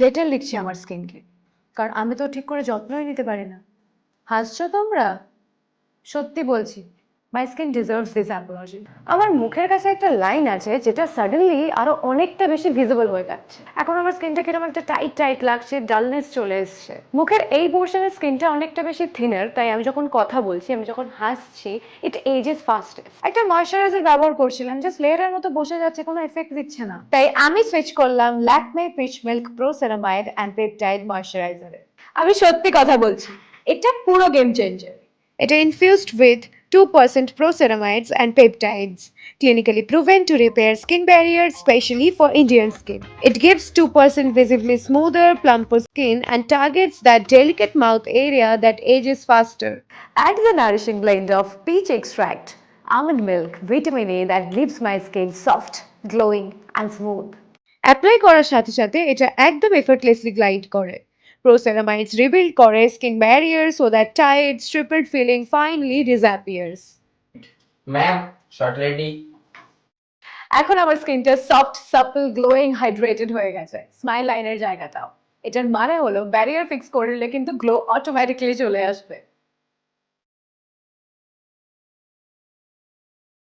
Letter লিখছি আমার স্কিনকে, কারণ আমি তো ঠিক করে যত্নই নিতে পারি না। হাসছো তোমরা? সত্যি বলছি, মাই স্কিন ডিজার্ভস দিস অ্যাপোলজি। আমার মুখের কাছে একটা লাইন আছে যেটা সাডেনলি আরো অনেকটা বেশি ভিজিবল হয়ে যাচ্ছে। এখন আমার স্কিনটা কিরকম একটা টাইট টাইট লাগছে, ডালনেস চলে এসছে। মুখের এই পোর্শনের স্কিনটা অনেকটা বেশি থিনার, তাই আমি যখন কথা বলছি, আমি যখন হাসছি, ইট এজেস ফাস্ট। একটা ময়শ্চারাইজার ব্যবহার করছিলাম, জাস্ট লেয়ারের মতো বসে যাচ্ছে, কোনো এফেক্ট দিচ্ছে না। তাই আমি সুইচ করলাম Lakme peach milk pro ceramide and peptide ময়শ্চারাইজারে। আমি সত্যি কথা বলছি, এটা পুরো game changer. It is infused with 2% proceramides and peptides, clinically proven to repair skin barriers, especially for Indian skin. It gives 2% visibly smoother, plumper skin and targets that delicate mouth area that ages faster. Add the nourishing blend of peach extract, almond milk, vitamin A that leaves my skin soft, glowing and smooth. Apply করার সাথে সাথে এটা একদম effortlessly glide করে। Pro ceramides rebuild করে skin barrier so that tight stripped feeling finally disappears. Ma'am, shot ready. এখন আমার স্কিনটা সফট সাপল গ্লোয়িং হাইড্রেটেড হয়ে গেছে, স্মাইল লাইনের জায়গাটাও। এটার মানে হলো ব্যারিয়ার ফিক্স করলে কিন্তু গ্লো অটোমেটিক্যালি চলে আসবে।